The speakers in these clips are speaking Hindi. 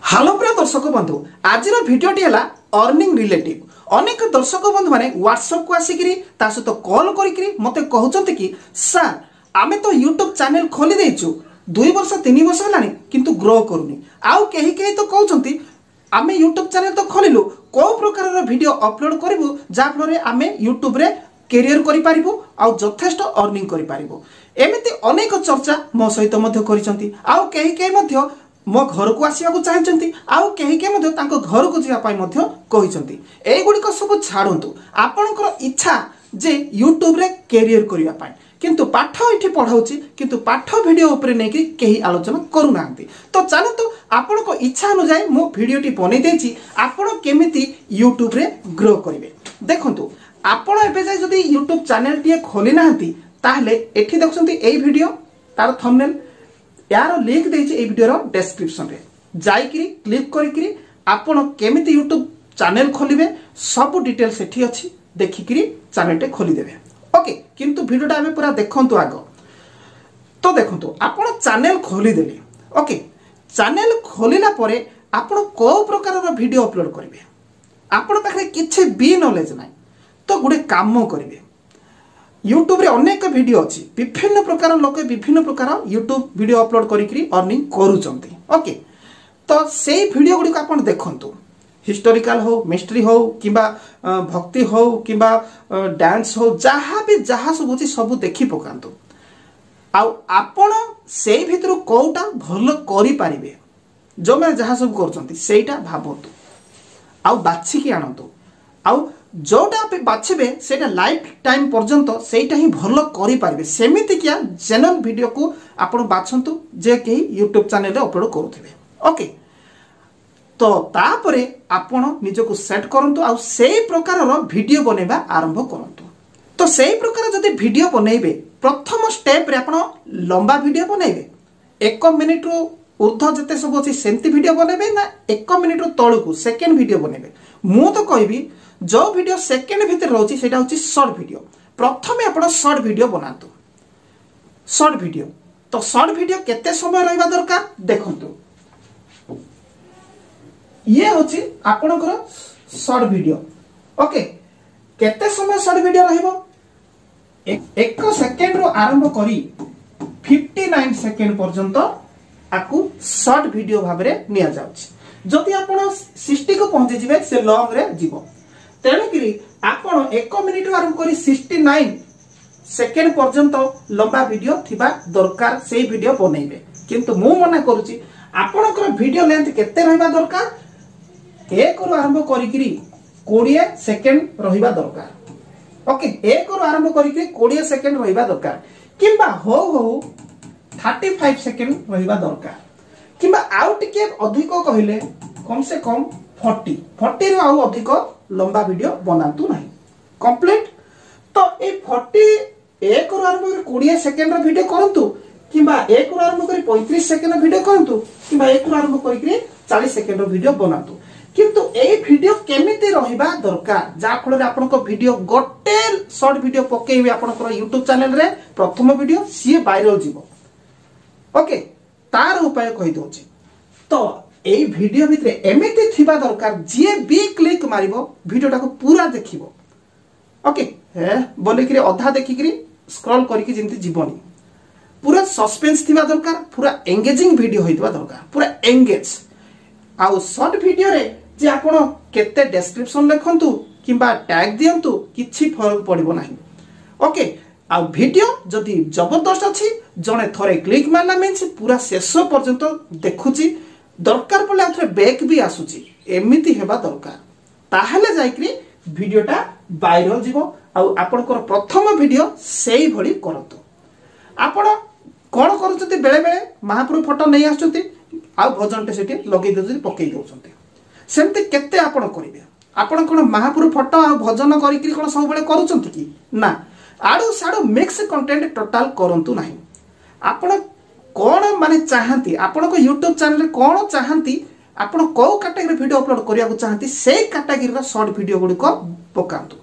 हेलो प्रिय दर्शक बंधु आज भिडियोटी है अर्निंग रिलेटिव अनेक दर्शक बंधु मैंने व्हाट्सएप को आसिक सहित कॉल करके मत कहते कि सर आम तो यूट्यूब चैनल खोली देचु 2 वर्ष 3 वर्ष है किंतु ग्रो करूनी आउ कहीं कहीं तो कहते आम यूट्यूब चैनल तो खोलु कौ प्रकार वीडियो अपलोड करूँ जहाँफल आम यूट्यूब रे कैरियर करूँ आउ यथेष्ट अर्निंग करूँ एमती अनेक चर्चा मो सहित आउ कहीं कहीं मो घर को आसवाक चाहते आउ कहीं कहीं घर को जावाई एगुड़िक सब छाड़ू आपणकर इच्छा जे यूट्यूब रे कैरियर करने किंतु पाठ ये पढ़ाऊँगी किंतु पाठ वीडियो उपरे नहीं कहीं आलोचना करूना तो चलतु आपण को इच्छा अनुसार मो वीडियोटी बनई देछि आपण केमिति यूट्यूब रे ग्रो करेंगे देखंतु आपण एबे जाय जदी यूट्यूब चैनल टी खोली नाहंती ताहले एठी देखुछंती एई वीडियो तार थंबनेल यार लिंक देछि एई वीडियो रो डिस्क्रिप्शन रे जाईकरी क्लिक करिकरी आपण केमिति यूट्यूब चैनल खोलिबे सब डिटेल सेठी अछि देखिकरी चैनल टे खोली देबे ओके किंतु वीडियोटा आमे पूरा देखंतु आगो तो देखंतु आपण चैनल खोली देले ओके चैनल खोलिला परे आपण को प्रकार रो वीडियो अपलोड करिवे आपण पाखरे किछि भी नॉलेज नाही तो गुडे काम करिवे यूट्यूब रे अनेक वीडियो अछि विभिन्न प्रकार लोक विभिन्न प्रकार यूट्यूब वीडियो अपलोड करिकरी अर्निंग करूचंती ओके तो सेई वीडियो गुडी को आपण देखंतु हिस्टोरिकल हो मिस्ट्री हो किबा भक्ति हो किबा डांस हो जहाँ भी जहाँ सब अछि सब देखि पकांतु आउ आपण सेई भितर कोउटा भलो करि पारिबे जो मैं जहाँ सब करचंती सेईटा भाबंतु आउ बाछि कि आनंतु आउ जोटा पे बाछिबे सेटा लाइफ टाइम पर्यंत सेटा ही भलो करि पारिबे सेमिति किया जेन्युइन वीडियो को आपण बाछंतु जे केही यूट्यूब चैनल रे अपलोड करूथिबे ओके तो तापरे आपण निजको सेट करंतु आ सेई प्रकार रो वीडियो बनेबा आरंभ करंतु तो सेई प्रकार जदी वीडियो बनेबे प्रथम स्टेप रे आपण लंबा वीडियो बनेबे 1 मिनिट रो ऊर्ध्व जते सब अछि सेंती वीडियो बनेबे ना 1 मिनिट रो तळकु सेकेंड वीडियो बनेबे मु तो कहबी जो वीडियो सेकेंड भीतर रोची सेटा होची शॉर्ट वीडियो प्रथमे आपण शॉर्ट वीडियो बनातु शॉर्ट वीडियो तो शॉर्ट वीडियो केते समय रहबा दरकार देखंतु ये होची आपणकर शॉर्ट वीडियो ओके केते समय शॉर्ट वीडियो रहइबो 1 सेकेंड रो आरंभ करी 59 सेकेंड पर्यंत आकु शॉर्ट वीडियो भाबरे निया जाउची जदि आपण 60 को पहुंची जिवे से लॉन्ग रे जीवो तेणुकरी आपण 1 मिनिट आरंभ करी 69 सेकेंड पर्यंत लंबा वीडियो थिबा दरकार से वीडियो बनेइबे किंतु मु मना करूची आपणकर वीडियो लेंथ केते रहबा दरकार 1 रो आरंभ करिकरी 20 सेकेंड रहिबा दरकार ओके 1 रो आरंभ करिकरी 20 सेकेंड रहिबा दरकार किबा हो 35 सेकेंड रहिबा दरकार किबा आउ टिके अधिक कहिले कम से कम 40 रो आउ अधिक लंबा वीडियो बनातु नहीं कंप्लीट तो ए 41 रो आरंभ करी 20 सेकेंड रो वीडियो करंतु किबा 1 रो आरंभ करी 35 सेकेंड रो वीडियो करंतु किबा 1 रो आरंभ करी 40 सेकेंड रो वीडियो बनातु किंतु ए वीडियो केमिति रहिबा दरकार जा फल रे आपन को वीडियो गोटे शॉर्ट वीडियो पकेइबे आपन को YouTube चैनल रे प्रथम वीडियो सी वायरल जीवो ओके तार उपाय कहि दोछि तो एई वीडियो भितरे एमिति थिबा दरकार जे भी क्लिक मारिबो वीडियोटा को पूरा देखिबो ओके हे बोली कि अधा देखि कि स्क्रॉल करिकि जेंति जीवनी पूरा सस्पेंस थिबा दरकार पूरा एंगेजिंग वीडियो होइतबा दरकार पूरा एंगेज आउ शॉर्ट वीडियो रे जे आपण केते डिस्क्रिप्शन लिखंतु किबा टैग दियंतु किछि फरक पड़िबो नाही ओके आ वीडियो जदी जबरदस्त अछि जने थरे क्लिक मारला मीन्स पूरा शेष पर्यंत देखुची दरकार पले आथरे बैक भी आसुची एमिति हेबा दरकार ताहले जाईकरी वीडियोटा वायरल जीवो आ आपनकर प्रथम वीडियो सेही भली करंतु आपण कोन करूचती बेले बेले महाप्रभु फोटो नै आछुती आ भजनटे सेठी लगै दउची पकेई दउचंती सेमते केते आपण करिवे आपण कोन महाप्रभु फोटो आ भजन करिकरी कोन सब बेले करूचंती की ना आडू साडू मिक्स कंटेंट टोटल करंतु नाही आपण कोन माने चाहंती आपण को YouTube चैनल रे कोन चाहंती आपण को कैटेगरी वीडियो अपलोड करिया को चाहंती से कैटेगरी रो शॉर्ट वीडियो गुडी को पकांतु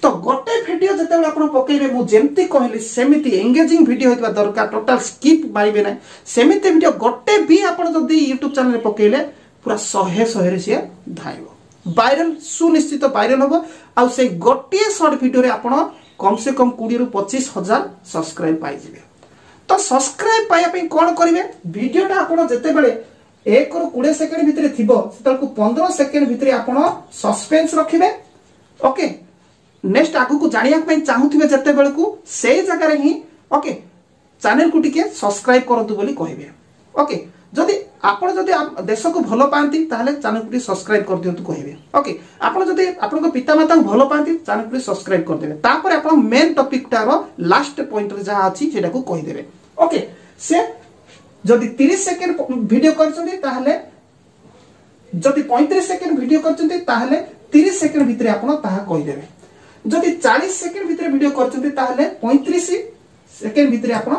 तो गोटे वीडियो जते आपण पकेइबे मु जेमती कहली सेमिति एंगेजिंग वीडियो होइतबा दरकार टोटल स्किप मारिबे नै सेमिति वीडियो गोटे भी आपण जदी YouTube चैनल रे पकेइले पूरा 100 सी धाइब वायरल सुनिश्चित वायरल हम आउ से गोटे शॉर्ट वीडियो रे आपण कम से कम 20 ରୁ 25,000 सब्सक्राइब पाई जिवे। तो सब्सक्राइब पाया पे कोन करिवे वीडियोटा आपण जते बेले 1 ରୁ 20 सेकंड भितरे थिबो सेतलकु 15 सेकंड भितरे आपण सस्पेंस रखिबे। ओके नेक्स्ट आगु को जानिया पे चाहुथिबे जते बेलकु से जगह रे ही ओके चैनल को टिके सब्सक्राइब करतु बोली कहिबे। ओके जदि आपण जदि देश को भलो पांती ताहले चैनल को सब्सक्राइब कर दियंतु कहिबे। ओके आपण जदि आपण पिता माता को भलो पांती चैनल को सब्सक्राइब कर देबे। तापर आपण मेन टॉपिक टार लास्ट पॉइंट रे जहा अछि सेटा को कहि देबे। ओके से जदि 30 सेकंड वीडियो करछन्ती ताहले जदि 35 सेकंड वीडियो करछन्ती ताहले 30 सेकंड भितरे आपण ताहा कहि देबे। जदि 40 सेकंड भितरे वीडियो करछन्ती ताहले 35 सेकंड भितरे आपण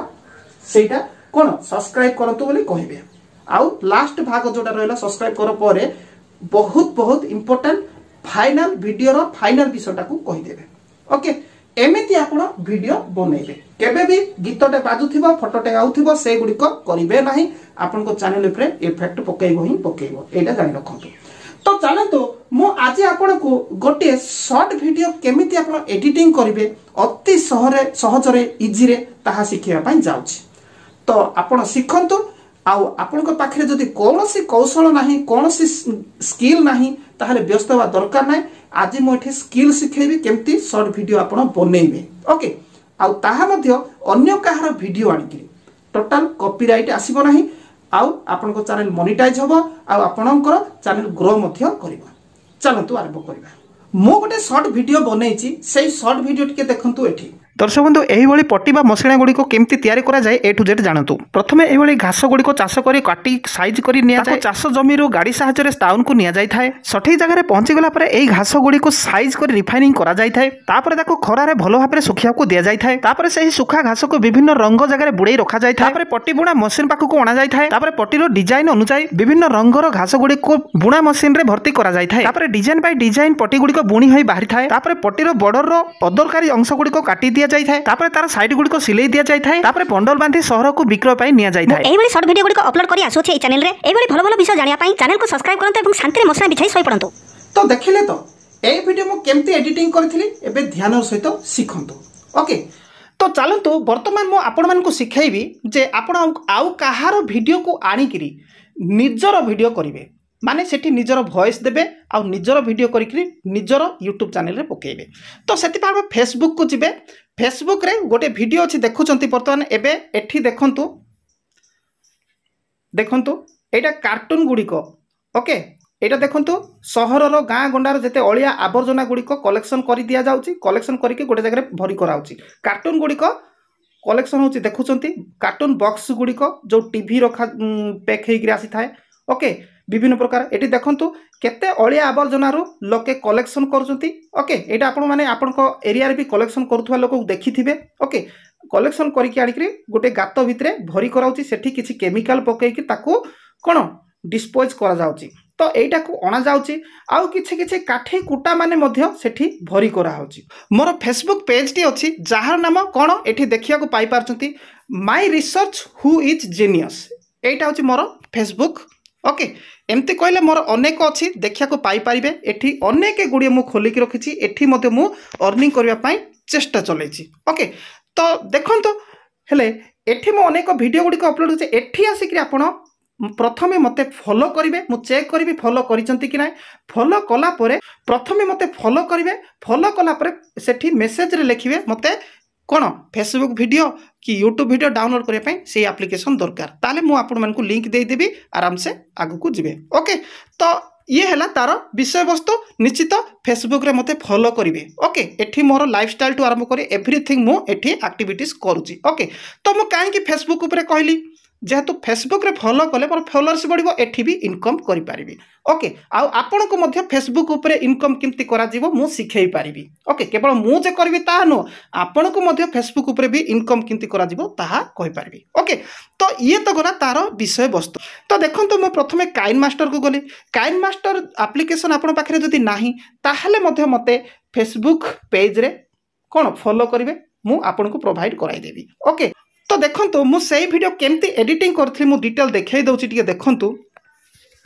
सेटा कोन सब्सक्राइब करतु बोली कहिबे। आउ लास्ट भाग जोटा रहला सब्सक्राइब कर परे बहुत बहुत इंपोर्टेंट फाइनल वीडियो रो फाइनल विषयटा को कहि देबे। ओके एमिति आपण वीडियो बनेबे केबे भी गीतटे बाजुथिबो फोटोटे आउथिबो से गुडी को करिवे नाही आपण को चैनल ऊपर इफेक्ट पकेइबो ही पकेइबो एटा जानि रखंतु। तो चलंतु मु आज आपण को गोटे शॉर्ट वीडियो केमिति आपण एडिटिंग करिवे अति सहज रे इजी रे ताहा सिखिया पई जाउछि। तो आपण सिखंतु आउ आपण को पाखरे जदि कोनोसी कौशल नाही कोनोसी स्किल नाही ताहले व्यस्त होवा दरकार नाही। आज मु एठी स्किल सिखेबी केमती शॉर्ट वीडियो आपण बनेइबे। ओके आउ ताहा मध्ये अन्य काहार वीडियो आनिकरी टोटल कॉपीराइट आसीबो नाही आउ आपण को चैनल मोनेटाइज होबो आउ आपणकर चैनल ग्रो मध्ये करिवो। चलंतु आरंभ करिबा। मु गोटे शॉर्ट वीडियो बनेइची सेही शॉर्ट वीडियो टिके देखंतु एठी। दर्शक बंधु यही पट्टी मसला गुड़ी केमती तैयारी करा जाए ए टू जेड जानतु। प्रथमे यही घास गुड़ी चाष कर काटी साइज कर चाष जमी गाड़ी साहाय्य टाउन को नि जाए सठिक जगह पहुंची गला यही घास गुड़ी को साइज कर रिफाइनिंग करा जाए खरारे भल भाव सुखा को दि जाए से सुखा घास को विभिन्न रंग जगह बुड़े रखा जाए पट्टी बुणा मशीन पाखक अणा जाए पट्टीर डिजाइन अनुसार विभिन्न रंगर घास गुड़ी को बुणा मशीन रे भर्ती करा जाए डिजाइन बाय डिजाइन पट्टी गुड़ी बुणी हो बाहरी थाए पट्टीर बॉर्डर अदरकारी अंश गुड़ी काटी दिया जाए तार साइड गुड़ी को सिलाई दिया जाए बंडल बांधी सहर को विक्रय पाई निया जाए। एही शॉर्ट वीडियो गुड़ी को अपलोड करी आसुछे ए चैनल रे एही भलो भलो विषय जानिया पाई चैनल को सब्सक्राइब करंतु एवं शांति रे मसला बिछाई सोई पड़ंतु। तो देखिले तो ए वीडियो मु केमती एडिटिंग करथिली एबे ध्यान सहित सिखंतु। ओके तो चलंतु वर्तमान मु आपण मान को सिखाइबी जे आपण आउ काहार वीडियो को आनी करी निजर वीडियो करिवे माने सेठी निजर वॉइस देबे आ निजर वीडियो करिकरी निजर यूट्यूब चैनल रे पकेइबे। तो सेति पार फेसबुक को जिबे फेसबुक रे गोटे वीडियो अछि देखुचंती वर्तमान एबे एठी देखंतु एटा कार्टून गुडी को। ओके एटा देखंतु सहरर गाँ गंडार जते अलिया आवर्जना गुडी को कलेक्शन करि दिया जाउची कलेक्शन करके गोटे जगह रे भरी कराउची कार्टून गुडी को कलेक्शन होची देखुचंती कार्टून बॉक्स गुडी को जो टीवी रखा पैक हेकरी आसी थाए। ओके विभिन्न प्रकार एटी देखंतु केते अलिया आवर्जनारू लोके कलेक्शन करूचंती। ओके एटा आपण माने आपनको एरिया रे भी कलेक्शन करूथवा लोक देखिथिबे। ओके कलेक्शन करिकि आनिकरी गोटे गात भितरे भरी कराउची सेठी किछि केमिकल पकेइकि ताकू कोन डिस्पोज करा जाउची। तो एटा को अणा जाउची आउ किछि किछि काठी कुटा माने मध्य सेठी भरी करा होची। मोर फेसबुक पेज टी अछि जहार नाम कोन एठी देखिया को पाई पारचंती my research who is genius एटा होची मोर फेसबुक। ओके एमती कहले मोर अनेक अच्छी देखा को पाई पारिबे एठी अनेक गुड़िए मु खोलिक रखी एठी मते मु अर्निंग करबा पई चेष्टा चलैछि। ओके तो देखंतु हेले एठी मु अनेक वीडियो गुडी को अपलोड होचे एठी आसिक आपण प्रथमे मते फॉलो करिवे मु चेक करिवे फॉलो करिसंती कि नै फॉलो कला परे प्रथमे मते फॉलो करिवे फॉलो कला परे सेठी मेसेज रे लिखिवे मते कोन फेसबुक वीडियो कि यूट्यूब वीडियो डाउनलोड करने पे से एप्लिकेशन दरकार ताले मु आपण मानकु लिंक दे देबी आराम से आगु को जिवे। ओके तो ये हैला तार विषय वस्तु निश्चित फेसबुक रे मते फॉलो करिवे। ओके एठी मोर लाइफस्टाइल टू आरंभ करी एवरीथिंग मु एठी एक्टिविटीज करूची। ओके तो मु काहे कि फेसबुक ऊपर कहली जेहेतु फेसबुक रे फॉलो कले मोर फॉलोअर्स बढ़िबो एठी भी इनकम करि पारिबी। ओके आउ आपण को मध्य फेसबुक ऊपर इनकम केमती करा जीवो मु सिखै पारिबी। ओके केवल मु जे करबी ता नो आपण को मध्य फेसबुक ऊपर भी इनकम केमती करा जीवो ताहा कहि पारिबी। ओके तो ये तो गला तार विषय वस्तु। तो देखंतु मु प्रथमे काइन मास्टर को गली काइन मास्टर एप्लिकेशन आपण पाखरे जदी नाही ताहाले मध्य मते फेसबुक पेज रे कोन फॉलो करिवे मु आपण को प्रोवाइड कराई देबी। ओके तो देखंतु मु सेही वीडियो केमती एडिटिंग करथि मु डिटेल देखाई दउची टिके देखंतु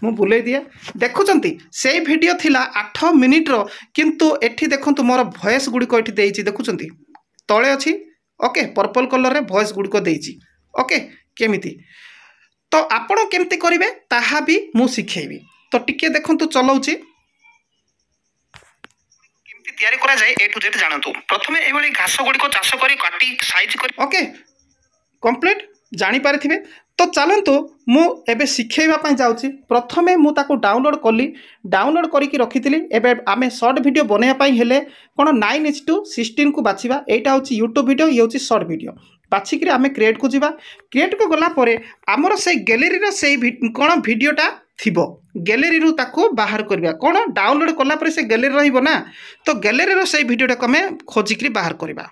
मु बुले दिए देखुंत से भिडियो थिला 8 मिनिट्र किंतु एठी देखंतु मोर भॉइस गुड़िक एठी देइछि देखुंत तले अछि ओके पर्पल कलर रे भॉइस गुड़िक देइछि ओके केमिति तो आपण केमती करिवे ताहा भी मु सिखेबी तो टिके देखंतु चलाउछि केमती तयारी करा जाय ए टू जेड जानतु प्रथमे ए बळी घास गुड़िक चाष करी काटी साइज करी ओके कंप्लीट जानी पारिथिबे तो चलतु मु एबे शिखेबा पई जाउछि प्रथमे मु ताको डाउनलोड कली डाउनलोड करिकि रखिथिली एबे आमे शॉर्ट वीडियो बनेया पई हेले कोन 9:16 को बाछिबा एटा होछि यूट्यूब वीडियो ये होछि शॉर्ट वीडियो बाछिकि आमे क्रिएट को जिबा क्रिएट को गला परे हमर से गैलरी रो से कोन वीडियोटा थिबो गैलरी रु ताको बाहर करबा कोन डाउनलोड कला परे से गैलरी रहिबो ना तो गैलरी रो से वीडियोटा को आमे खोजिकि बाहर करबा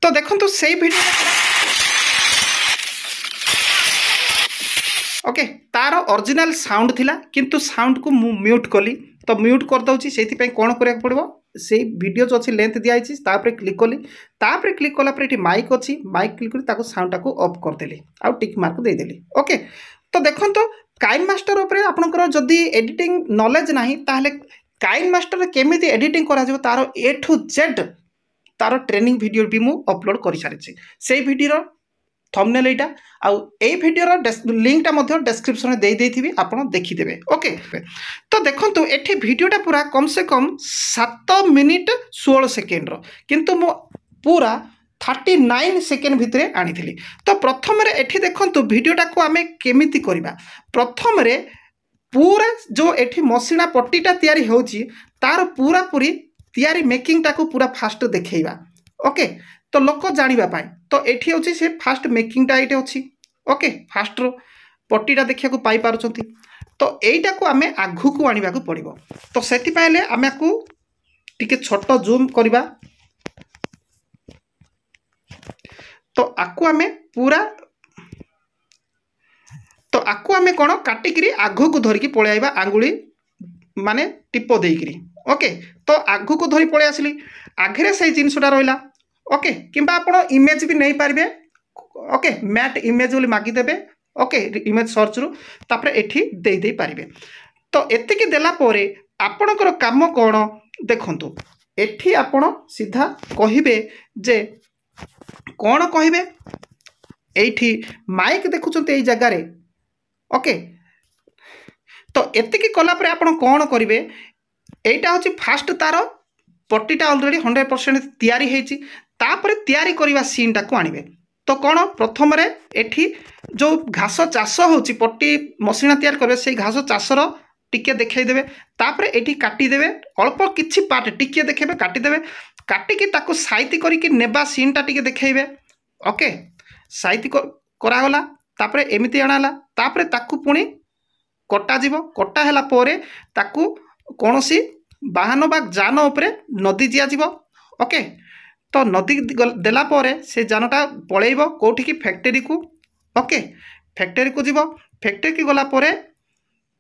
तो देखो से वीडियो ओके तार ओरिजिनल साउंड थिला किंतु साउंड को म्यूट कली तो म्यूट कर दउची सेति पई कोन करिया पड़बो से वीडियो जो अछि लेंथ दिया आइछि तापरे क्लिक कली तापरे क्लिक कला पर एठी माइक अछि माइक क्लिक करी ताको साउंड को ऑफ कर देली आ टिक मार्क दे देली ओके तो देखो तो काइन मास्टर ऊपर आपनकर जदी एडिटिंग नॉलेज नाही ताहले काइन मास्टर केमिति एडिटिंग करा जबो तारो ए टू जेड तार ट्रेनिंग वीडियो भी मु अपलोड कर सारी से वीडियो थंबनेल एटा आउ ए वीडियो लिंकटा मध्य डिस्क्रिप्शन में दे देथिबी आपण देखिदेबे ओके तो देखंतु एठी वीडियोटा पूरा कम से कम 7 मिनिट 16 सेकेंड रो किंतु मु पूरा 39 सेकेंड भितरे आनिथिली तो प्रथम रे एठी देखंतु वीडियोटा को आमे केमिति करबा प्रथम रे पूरा जो एठी मशीना पट्टीटा तयारी होची तार पूरा पूरी तयारी मेकिंग टाको पूरा फास्ट देखैबा ओके तो लोक जानिबा पाई तो एठी होची से फास्ट मेकिंग टा एटे होची ओके फास्ट रो पट्टीटा देखिया को पाई पारुचंती तो एइटा को आमे आघु को आनिबा को पड़िबो तो सेति पाइले आमे को टिके छोटो जूम करबा तो आकु आमे पूरा तो आकु आमे कोन काटिकरी आघु को धरिकी पळे आइबा आंगुली माने टिपो देइकरी ओके तो आगु को धरी पळे आसली आगे से जिनसटा रहा ओके किंबा आपण इमेज भी नहीं पारे ओके मैट इमेज बोली मागिदेवे ओके इमेज सर्च रु तापर एठी दे दे पारिबे तो एतिकी देला परे आपणकर काम कोन देखंतु एठी आपण सीधा कहिबे जे कोन कहिबे एठी माइक देखुचंते एई जगह रे ओके तो एतिकी कला परे आपण कोन करिवे एटा होची फास्ट तार पट्टीटा ऑलरेडी 100% तैयारी हेची तापर तैयारी करवा सीनटा को आनिबे तो कौन प्रथम रे एठी जो घास चाष होची पट्टी मशीना तैयार करबे से घास चाषर टिके देखै देबे तापर एठी काटी देबे अल्प किछि पार्ट टिके देखेबे काटी देबे काटिकी ताको साइती करिकी नेबा सीनटा टिके देखैबे ओके साइती करा गला तापर एमिति आनाला तापर ताकू पुणी कटा जीवो कटा हैला पोरे ताकू कोनोसी वाहन बा जान उपरे नदी दिया जीवो ओके तो नदी देला पोरे से जानटा पळेइबो कोठी की फैक्ट्री को ओके फैक्ट्री को जीवो फैक्ट्री की गला पोरे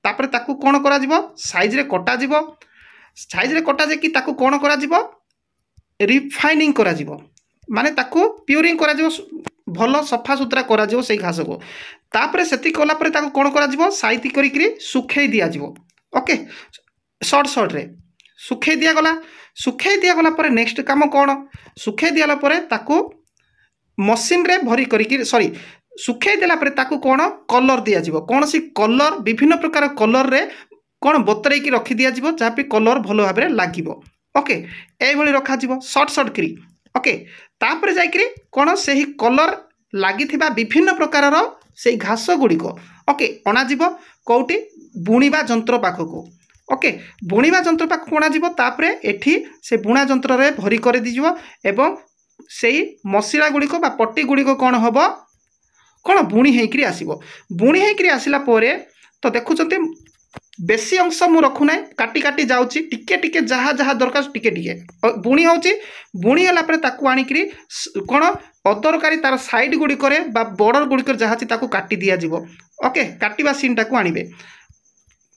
तापर ताकू कोन करा जीवो साइज रे कटा जीवो साइज रे कटा जे कि ताकू कोन करा जीवो रिफाइनिंग करा जीवो माने ताकू प्यूरिंग करा जीवो भलो सफा सुतरा करा जीवो सेई घास को तापर सेति कला परे ताकू कोन करा जीवो साइती करी करी सुखै दिया जीवो ओके शॉर्ट शॉर्ट रे सुखै दिया गला परे नेक्स्ट काम कोन सुखै दियाला परे ताकू मशीन रे भरी करी सॉरी सुखै देला परे ताकू कोन कलर दिया जीवो कोनसी कलर विभिन्न प्रकार कलर रे कोन बतरै की रखी दिया जीवो जापि कलर भलो भाबरे लागिवो ओके एई भली रखा जीवो शॉर्ट शॉर्ट करी ओके तापर जाई करी कोन सेही कलर लागिथिबा विभिन्न प्रकार रो सेही घास गुडी को ओके अना जीवो कोउटी बुणीबा जंत्र पाखको ओके बुणीबा जंत्र पाख कोणा जीवो तापरे एठी से बुणा जंत्र रे भरी कर दी जीवो एवं सेही मसिला गुडी को बा पट्टी गुडी को कोन हबो कोन बुणी हेकरी आसीबो बुणी हेकरी आसिला पोरे तो देखुचंती बेसी अंश मु रखुना काटी काटी जाऊँगी टिके टिके जहाँ जहाँ दरकार टिके टिके बुणी होची बुणी होला परे ताकू आनिकरी कौन अदरकारी तार साइड गुड़िक बॉर्डर गुड़िक जहाँ अच्छी ताकू काटी दिया जिवो ओके काटिबा सीन टाकू आनिबे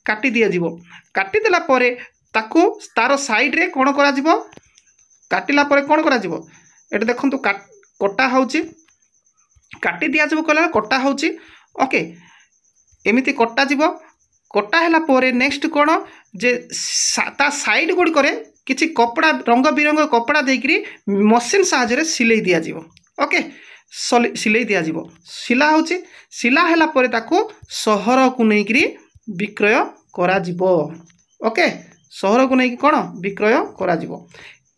काटी दिया जिवो काटी देला परे ताकू तार साइड रे कौन करा जिवो काटिला परे कौन करा जिवो एटा देखंतु कटा होची काटी दिया जिवो कहला कटा होची ओके एमिति कटा जिवो कटा हैला परे नेक्स्ट कौन जे ता साइड गुड़ी करे किछि कपड़ा रंग बिरंग कपड़ा देकरी मशीन साहाय्य सिलाई दिया जिवो ओके सिलाई दिया जिवो सिला होची सिला हैला परे ताकू सहर को नेकरी विक्रय करा जिवो ओके सहर को नेकी कौन विक्रय करा जिवो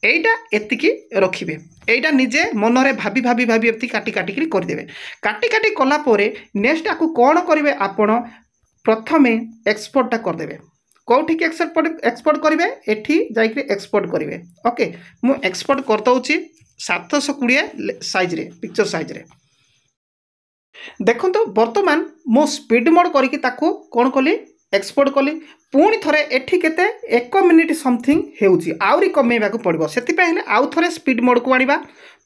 एटा एतिकी रखिबे एटा निजे मनरे भाबी भाबी भाबी एति काटी काटी करी कर देबे काटी काटी कला परे नेक्स्ट आकू कौन करिवे आपण प्रथमे एक्सपोर्टटा कर देबे कोठी के एक्सपोर्ट करिवे एठी जाइकरी एक्सपोर्ट करिवे ओके मु एक्सपोर्ट कर दउची 720 साइज रे पिक्चर साइज रे देखंतु वर्तमान मो स्पीड मोड करिकि ताकू कोन कली एक्सपोर्ट कली पुणी थरे एठी केते 1 मिनिट समथिंग हेउची आउरी कमेबा को पड़िबो सेति पहिले आउ थरे स्पीड मोड को आनिबा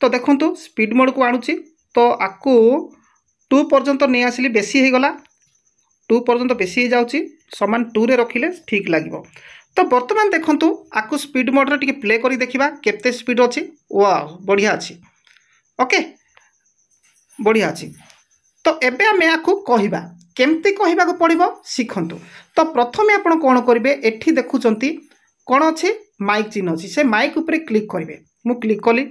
तो देखंतु स्पीड मोड को आनुची तो आकू 2 पर्यंत नै आसिली बेसी हे गला 2 पर्यंत बेसी हो जाउची समान 2 रे रखिले ठीक लागिबो तो वर्तमान देखंतु आकू स्पीड मोड रे टिके प्ले करी देखिबा केते स्पीड अछि वाओ बढ़िया अछि ओके बढ़िया अछि तो एबे हमें आकू कहिबा केमती कहबा को पड़िबो सिखंतु तो प्रथमे आपण कोन करिवे एठी देखुचंती कोन अछि माइक चिन्ह अछि से माइक ऊपर क्लिक करिवे मु क्लिक कली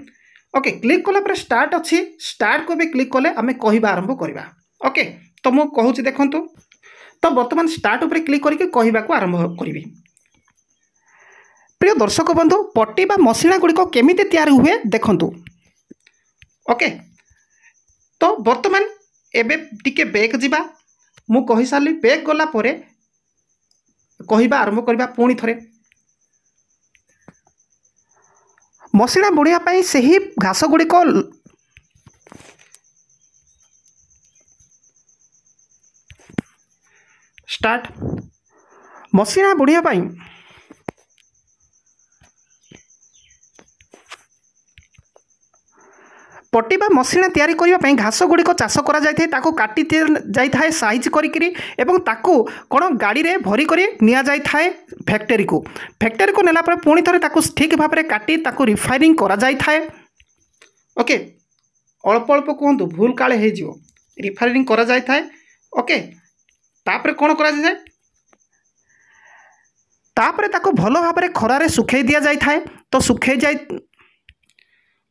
ओके क्लिक कला पर स्टार्ट अछि स्टार्ट को बे क्लिक कले हमें कहबा आरंभ करबा ओके तो मु कहूची देखंतु तो वर्तमान स्टार्ट ऊपर क्लिक करके कहबा को आरंभ करिवे प्रिय दर्शक बंधु पट्टी बा मशीना गुडी को केमिते तयार हुए देखंतु ओके तो वर्तमान एबे टिके बैक जिबा मु कहि साली बैक गला परे कहबा आरंभ करबा पुणी थरे मशीना बुणिया पई सही घास गुडी को स्टार्ट मशीना बुणिया पई पट्टी बा मशीना तैयारी करिबा पई घास गुडी को चाष करा जाय थाए ताको काटी जाय थाए साइज करिकरी एवं ताको कोन गाड़ी रे भरी करी निया जाय थाए फैक्ट्री को नेला पर पुणी थरे ताको ठीक भाबरे काटी ताको रिफाइनिंग करा जाय थाए ओके अल्प अल्प कहंतु भूल काले हे जिवो रिफाइनिंग करा जाय थाए ओके तापरे कोन करा जाय तापरे ताको भलो भाबरे खरा रे सुखै दिया जाय थाए तो सुखै जाय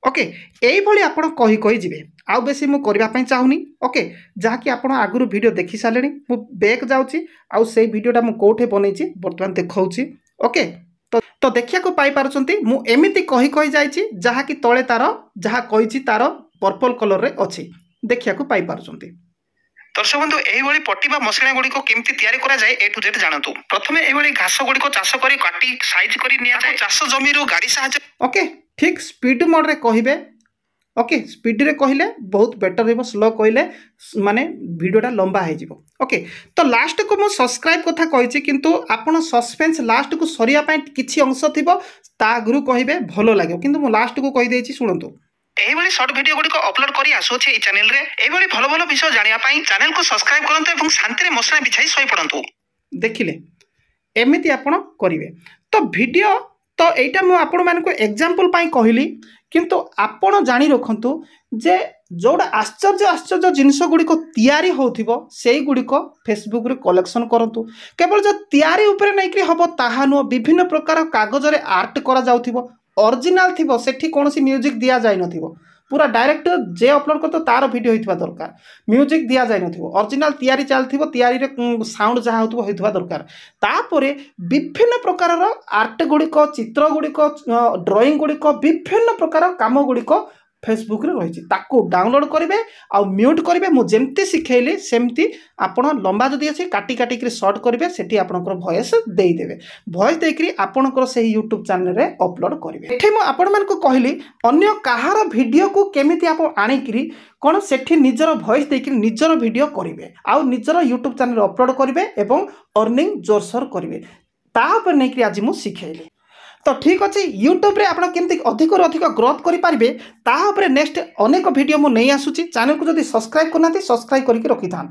ओके एई भली आपण कहि कहि जिवे आउ बेसी मु करबा पई चाहुनी ओके जहा कि आपण आगुरु वीडियो देखि सालेनी मु बैक जाउची आउ सेई वीडियोटा मु कोठे बनेची वर्तमान देखाउची ओके तो देखिया को पाई पारुचंती मु एमिति कहि कहि जाईची जहा कि तळे तार जहा कहिची तार पर्पल कलर रे अछि देखिया को पाई पारुचंती दर्शक बंधु एही पट्टी बा मशीना गुडी को केमती तयारी करा जाए ए टू जेड जानतु प्रथमे एही घास गुडी को चाष करी काटी साइज करी निया जाए चाष जमी रो गाड़ी साहाय्य ओके ठीक स्पीड मोड रे कहिबे ओके स्पीड रे कहिले बहुत बेटर हेबो स्लो कहिले माने वीडियोटा लंबा हे जिवो ओके तो लास्ट को मो सब्सक्राइब कथा कहिछि किंतु आपण सस्पेंस लास्ट को सरिया पई किछि अंश थिबो ता गुरु कहिबे भलो लागो किंतु मो लास्ट को कहि देछि सुनंतु एही भली शॉर्ट वीडियो गुडी को अपलोड करी आसुछि ए चैनल रे एही भली भलो भलो विषय जानिया पई चैनल को सब्सक्राइब करंतु एवं शांति रे मसला बिछाई सोई पडंतु देखिले एमिति आपण करिवे तो वीडियो तो एटा मु आपण मानको एग्जांपल पाई कहली किंतु आपण जानि रखंतु जे जोडा आश्चर्य जिनिस गुडी को तयारी होथिबो सेई गुडी को फेसबुक रे कलेक्शन करंतु केवल जो तयारी ऊपर नै कि हबो ताहा नो विभिन्न प्रकार कागज रे आर्ट करा जाउथिबो ओरिजिनल थिबो सेठी कोनोसी म्यूजिक दिया जाय नथिबो पूरा डायरेक्ट जे अपलोड करतो तार वीडियो होइतबा दरकार म्यूजिक दिया जाय नथिबो ओरिजिनल तयारी चालथिबो तयारी रे साउंड जहा होइतबा दरकार तापरे विभिन्न प्रकार रो आर्ट गुडी को चित्र गुडी को ड्राइंग गुडी को विभिन्न प्रकार काम गुडी को फेसबुक रही ताको डाउनलोड करेंगे आउ म्यूट करेंगे मुझे शिखेली सेमती आपण लंबा जदि अच्छी काटी काटिक सर्ट करेंगे सेठी आपंकर भॉइस देदेवे भॉइस देकर आपंकर से यूट्यूब चैनल रे अपलोड करेंगे। ये मुझे कहली अन्य कहार वीडियो को केमिति आप आणिकी कौन सेठी निजर भॉइस देकर निजर वीडियो करेंगे आउ निजर यूट्यूब चैनल अपलोड करेंगे एवं अर्निंग जोरसोर करेंगे तापर नहीं आज मुझे शिखेली। तो ठीक अच्छे यूट्यूब रे आपन केमती अधिक अधिक ग्रोथ करेंगे तापर नेक्स्ट अनेक वीडियो मुझे नहीं आसूची चैनल को जब सब्सक्राइब करना सब्सक्राइब करके रखी था।